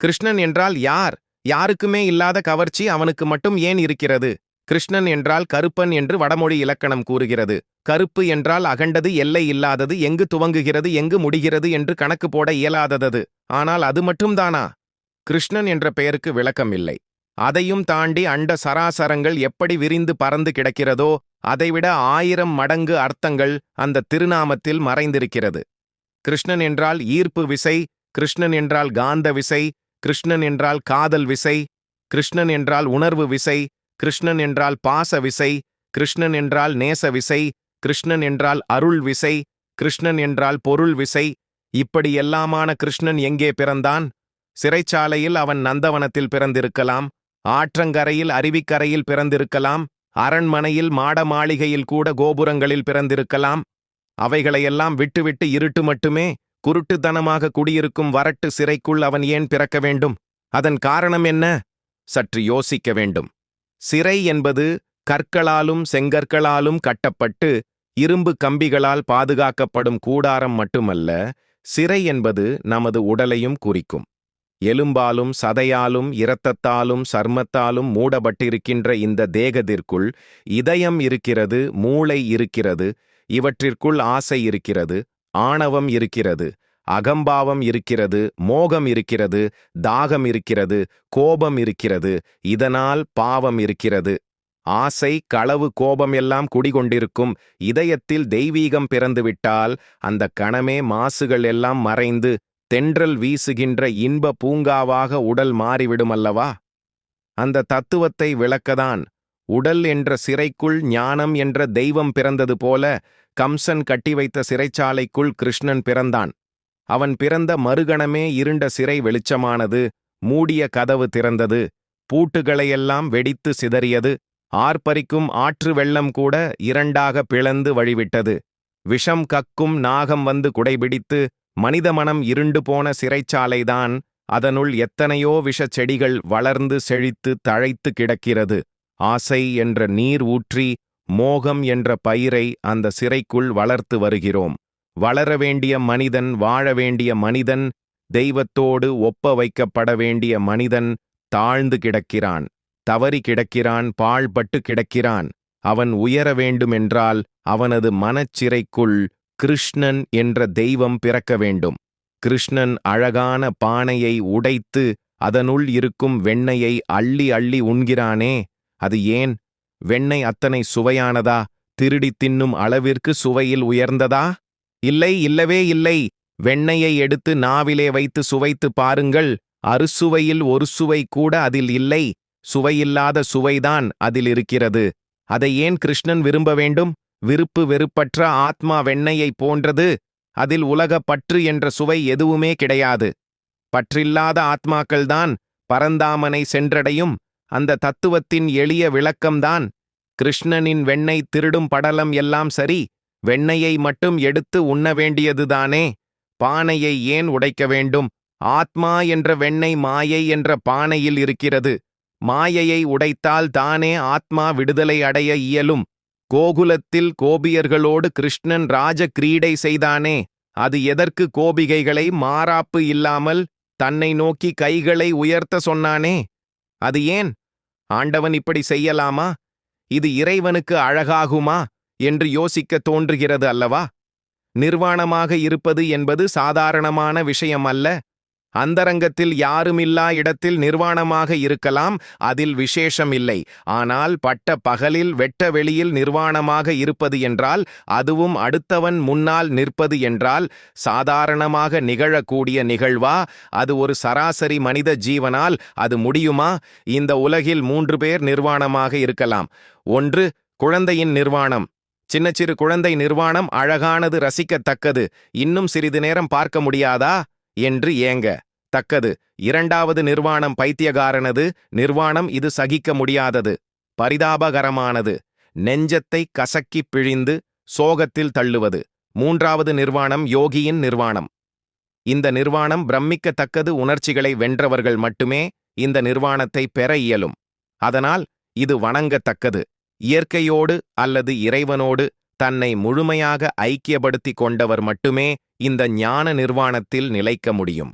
கிருஷ்ணன் என்றால் யார்? யாருக்குமே இல்லாத கவர்ச்சி அவனுக்கு மட்டும் ஏன் இருக்கிறது? கிருஷ்ணன் என்றால் கருப்பன் என்று வடமொழி இலக்கணம் கூறுகிறது. கருப்பு என்றால் அகண்டது, எல்லை இல்லாதது, எங்கு துவங்குகிறது எங்கு முடிகிறது என்று கணக்கு போட இயலாதது. ஆனால் அது மட்டும்தானா? கிருஷ்ணன் என்ற பெயருக்கு விளக்கம் இல்லை. அதையும் தாண்டி அண்ட சராசரங்கள் எப்படி விரிந்து பறந்து கிடக்கிறதோ அதைவிட 1000 மடங்கு அர்த்தங்கள் அந்த திருநாமத்தில் மறைந்திருக்கிறது. கிருஷ்ணன் என்றால் ஈர்ப்பு விசை, கிருஷ்ணன் என்றால் காந்த விசை, கிருஷ்ணன் என்றால் காதல் விசை, கிருஷ்ணன் என்றால் உணர்வு விசை, கிருஷ்ணன் என்றால் பாச விசை, கிருஷ்ணன் என்றால் நேச விசை, கிருஷ்ணன் என்றால் அருள் விசை, கிருஷ்ணன் என்றால் பொருள் விசை. இப்படி எல்லாமான கிருஷ்ணன் எங்கே பிறந்தான்? சிறைச்சாலையில் அவன் நந்தவனத்தில் பிறந்திருக்கலாம், ஆற்றங்கரையில் அருவிக்கரையில் பிறந்திருக்கலாம், அரண்மனையில் மாட மாளிகையில் கூட கோபுரங்களில் பிறந்திருக்கலாம். அவைகளையெல்லாம் விட்டுவிட்டு இருட்டு மட்டுமே குருட்டுத்தனமாக குடியிருக்கும் வரட்டு சிறைக்குள் அவன் ஏன் பிறக்க வேண்டும்? அதன் காரணம் என்ன? சற்று யோசிக்க வேண்டும். சிறை என்பது கற்களாலும் செங்கற்களாலும் கட்டப்பட்டு இரும்பு கம்பிகளால் பாதுகாக்கப்படும் கூடாரம் மட்டுமல்ல. சிறை என்பது நமது உடலையும் குறிக்கும். எலும்பாலும் சதையாலும் இரத்தத்தாலும் சர்மத்தாலும் மூடப்பட்டிருக்கின்ற இந்த தேகத்திற்குள் இதயம் இருக்கிறது, மூளை இருக்கிறது. இவற்றிற்குள் ஆசை இருக்கிறது, ஆணவம் இருக்கிறது, அகம்பாவம் இருக்கிறது, மோகம் இருக்கிறது, தாகம் இருக்கிறது, கோபம் இருக்கிறது. இதனால் பாவம் இருக்கிறது. ஆசை, களவு, கோபம் எல்லாம் குடிகொண்டிருக்கும் இதயத்தில் தெய்வீகம் பிறந்துவிட்டால் அந்த கணமே மாசுகள் எல்லாம் மறைந்து தென்றல் வீசுகின்ற இன்ப பூங்காவாக உடல் மாறிவிடுமல்லவா? அந்த தத்துவத்தை விளக்கதான் உடல் என்ற சிறைக்குள் ஞானம் என்ற தெய்வம் பிறந்தது போல கம்சன் கட்டி வைத்த சிறைச்சாலைக்குள் கிருஷ்ணன் பிறந்தான். அவன் பிறந்த மறுகணமே இருண்ட சிறை வெளிச்சமானது, மூடிய கதவு திறந்தது, பூட்டுகளையெல்லாம் வெடித்து சிதறியது, ஆர்ப்பரிக்கும் ஆற்று வெள்ளம் கூட இரண்டாக பிளந்து வழிவிட்டது. விஷம் கக்கும் நாகம் வந்து குடைபிடித்து மனித மனம் இருண்டு போன சிறைச்சாலைதான். அதனுள் எத்தனையோ விஷச் செடிகள் வளர்ந்து செழித்து தழைத்து கிடக்கிறது. ஆசை என்ற நீர் ஊற்றி மோகம் என்ற பயிரை அந்த சிறைக்குள் வளர்த்து வருகிறோம். வளர வேண்டிய மனிதன், வாழ வேண்டிய மனிதன், தெய்வத்தோடு ஒப்ப வைக்கப்பட வேண்டிய மனிதன் தாழ்ந்து கிடக்கிறான், தவறி கிடக்கிறான், பாழ்பட்டு கிடக்கிறான். அவன் உயர வேண்டுமென்றால் அவனது மனச்சிறைக்குள் கிருஷ்ணன் என்ற தெய்வம் பிறக்க வேண்டும். கிருஷ்ணன் அழகான பானையை உடைத்து அதனுள் இருக்கும் வெண்ணெயை அள்ளி அள்ளி உண்கிறானே, அது ஏன்? வெண்ணெய் அத்தனை சுவையானதா? திருடி தின்னும் அளவிற்கு சுவையில் உயர்ந்ததா? இல்லை, இல்லவே இல்லை. வெண்ணெயை எடுத்து நாவிலே வைத்து சுவைத்து பாருங்கள். அறுசுவையில் ஒரு சுவை கூட அதில் இல்லை. சுவையில்லாத சுவைதான் அதில் இருக்கிறது. அதை ஏன் கிருஷ்ணன் விரும்ப வேண்டும்? விருப்பு வெறுப்பற்ற ஆத்மா வெண்ணெயை போன்றது. அதில் உலக பற்று என்ற சுவை எதுவுமே கிடையாது. பற்றில்லாத ஆத்மாக்கள்தான் பரந்தாமனை சென்றடையும். அந்த தத்துவத்தின் எளிய விளக்கம்தான். கிருஷ்ணனின் வெண்ணெய் திருடும் படலம் எல்லாம் சரி, வெண்ணெயை மட்டும் எடுத்து உண்ண வேண்டியதுதானே. பானையை ஏன் உடைக்க வேண்டும்? ஆத்மா என்ற வெண்ணெய் மாயை என்ற பானையில் இருக்கிறது. மாயையை உடைத்தால் தானே ஆத்மா விடுதலை அடைய இயலும். கோகுலத்தில் கோபியர்களோடு கிருஷ்ணன் ராஜ கிரீடை செய்தானே, அது எதற்கு கோபிகைகளை மாறாப்பு இல்லாமல் தன்னை நோக்கி கைகளை உயர்த்த சொன்னானே? அது ஏன்? ஆண்டவன் இப்படி செய்யலாமா? இது இறைவனுக்கு அழகாகுமா என்று யோசிக்க தோன்றுகிறது அல்லவா? நிர்வாணமாக இருப்பது என்பது சாதாரணமான விஷயம் அல்ல. அந்தரங்கத்தில் யாருமில்லா இடத்தில் நிர்வாணமாக இருக்கலாம், அதில் விசேஷம் இல்லை. ஆனால் பட்ட பகலில் வெட்ட வெளியில் நிர்வாணமாக இருப்பது என்றால், அதுவும் அடுத்தவன் முன்னால் நிற்பது என்றால், சாதாரணமாக நிகழக்கூடிய நிகழ்வா? அது ஒரு சராசரி மனித ஜீவனால் அது முடியுமா? இந்த உலகில் 3 பேர் நிர்வாணமாக இருக்கலாம். ஒன்று, குழந்தையின் நிர்வாணம். சின்னச்சிறு குழந்தை நிர்வாணம் அழகானது, ரசிக்கத்தக்கது. இன்னும் சிறிது நேரம் பார்க்க முடியாதா என்று ஏங்க தக்கது. இரண்டாவது நிர்வாணம் பைத்தியகாரனது நிர்வாணம். இது சகிக்க முடியாதது, பரிதாபகரமானது, நெஞ்சத்தை கசக்கி பிழிந்து சோகத்தில் தள்ளுவது. மூன்றாவது நிர்வாணம் யோகியின் நிர்வாணம். இந்த நிர்வாணம் பிரமிக்கத்தக்கது. உணர்ச்சிகளை வென்றவர்கள் மட்டுமே இந்த நிர்வாணத்தை பெற இயலும். அதனால் இது வணங்கத்தக்கது. இயற்கையோடு அல்லது இறைவனோடு தன்னை முழுமையாக ஐக்கியப்படுத்தி கொண்டவர் மட்டுமே இந்த ஞான நிர்வாணத்தில் நிலைக்க முடியும்.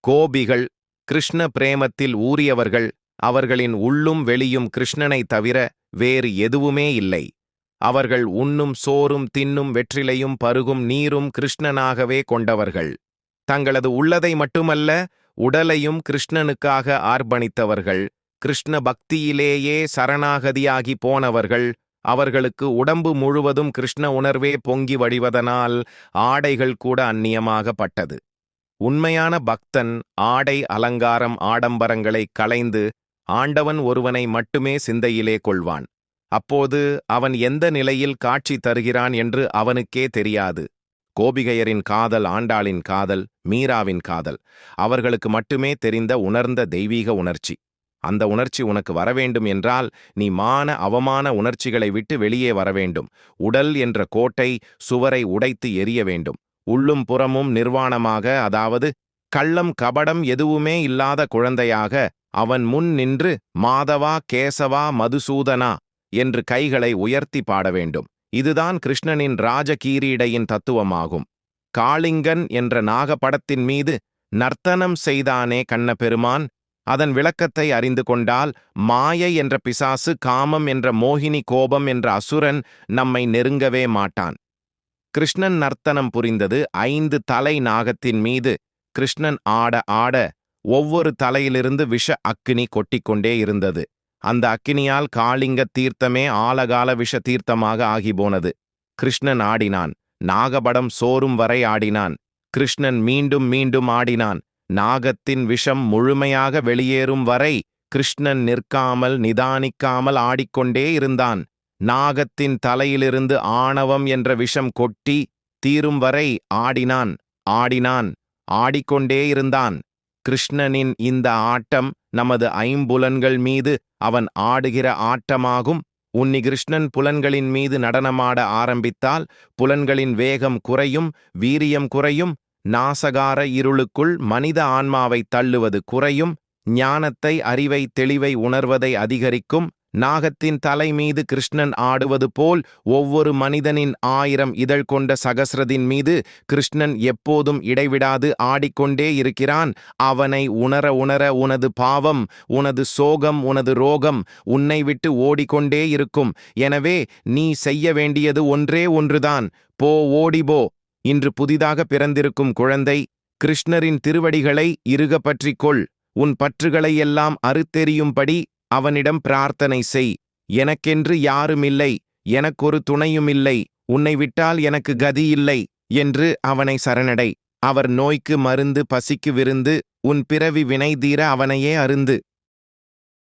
கோபிகள் கிருஷ்ண பிரேமத்தில் ஊறியவர்கள், அவர்களின் உள்ளும் வெளியும் கிருஷ்ணனை தவிர வேறு எதுவுமே இல்லை. அவர்கள் உண்ணும் சோறும் தின்னும் வெற்றிலையும் பருகும் நீரும் கிருஷ்ணனாகவே கொண்டவர்கள். தங்களது உள்ளதை மட்டுமல்ல, உடலையும் கிருஷ்ணனுக்காக அர்ப்பணித்தவர்கள். கிருஷ்ண பக்தியிலேயே சரணாகதியாகி போனவர்கள். அவர்களுக்கு உடம்பு முழுவதும் கிருஷ்ண உணர்வே பொங்கி வடிவதனால் ஆடைகள் கூட அந்நியமாகப்பட்டது. உண்மையான பக்தன் ஆடை அலங்காரம் ஆடம்பரங்களை களைந்து ஆண்டவன் ஒருவனை மட்டுமே சிந்தையிலே கொள்வான். அப்போது அவன் எந்த நிலையில் காட்சி தருகிறான் என்று அவனுக்கே தெரியாது. கோபிகையரின் காதல், ஆண்டாளின் காதல், மீராவின் காதல் அவர்களுக்கு மட்டுமே தெரிந்த உணர்ந்த தெய்வீக உணர்ச்சி. அந்த உணர்ச்சி உனக்கு வரவேண்டும் என்றால் நீ மான அவமான உணர்ச்சிகளை விட்டு வெளியே வரவேண்டும். உடல் என்ற கோட்டை சுவரை உடைத்து எரிய வேண்டும். உள்ளும் புறமும் நிர்வாணமாக, அதாவது கள்ளம் கபடம் எதுவுமே இல்லாத குழந்தையாக அவன் முன் நின்று மாதவா கேசவா மதுசூதனா என்று கைகளை உயர்த்தி பாட வேண்டும். இதுதான் கிருஷ்ணனின் ராஜகீரீடையின் தத்துவமாகும். காளிங்கன் என்ற நாகப்படத்தின் மீது நர்த்தனம் செய்தானே கண்ணபெருமான், அதன் விளக்கத்தை அறிந்து கொண்டால் மாயை என்ற பிசாசு, காமம் என்ற மோகினி, கோபம் என்ற அசுரன் நம்மை நெருங்கவே மாட்டான். கிருஷ்ணன் நர்த்தனம் புரிந்தது 5 தலை நாகத்தின் மீது. கிருஷ்ணன் ஆட ஆட ஒவ்வொரு தலையிலிருந்து விஷ அக்கினி கொட்டிக்கொண்டே இருந்தது. அந்த அக்கினியால் காளிங்க தீர்த்தமே ஆலகால விஷ தீர்த்தமாக ஆகிப்போனது. கிருஷ்ணன் ஆடினான். நாகபடம் சோறும் வரை ஆடினான். கிருஷ்ணன் மீண்டும் மீண்டும் ஆடினான். நாகத்தின் விஷம் முழுமையாக வெளியேறும் வரை கிருஷ்ணன் நிற்காமல் நிதானிக்காமல் ஆடிக்கொண்டே இருந்தான். நாகத்தின் தலையிலிருந்து ஆணவம் என்ற விஷம் கொட்டி தீரும் வரை ஆடினான் ஆடினான் ஆடிக்கொண்டே இருந்தான். கிருஷ்ணனின் இந்த ஆட்டம் நமது ஐம்புலன்கள் மீது அவன் ஆடுகிற ஆட்டமாகும். உன்னி கிருஷ்ணன் புலன்களின் மீது நடனமாட ஆரம்பித்தால் புலன்களின் வேகம் குறையும், வீரியம் குறையும், நாசகார இருளுக்குள் மனித ஆன்மாவை தள்ளுவது குறையும், ஞானத்தை, அறிவை, தெளிவை உணர்வதை அதிகரிக்கும். நாகத்தின் தலை மீது கிருஷ்ணன் ஆடுவது போல் ஒவ்வொரு மனிதனின் 1000 இதழ் கொண்ட சகஸ்ரத்தின் மீது கிருஷ்ணன் எப்போதும் இடைவிடாது ஆடிக்கொண்டே இருக்கிறான். அவனை உணர உணர உனது பாவம், உனது சோகம், உனது ரோகம் உன்னை விட்டு ஓடிக்கொண்டே இருக்கும். எனவே நீ செய்ய வேண்டியது ஒன்றே ஒன்றுதான். போ, ஓடிபோ. இன்று புதிதாக பிறந்திருக்கும் குழந்தை, கிருஷ்ணரின் திருவடிகளை இறுக பற்றிக்கொள். உன் பற்றுகளை எல்லாம் அறுத்தெறியும்படி அவனிடம் பிரார்த்தனை செய். எனக்கென்று யாருமில்லை, எனக்கொரு துணையுமில்லை, உன்னை விட்டால் எனக்கு கதி இல்லை என்று அவனை சரணடை. அவர் நோய்க்கு மருந்து, பசிக்கு விருந்து, உன் பிறவி வினை தீர அவனையே அருந்து.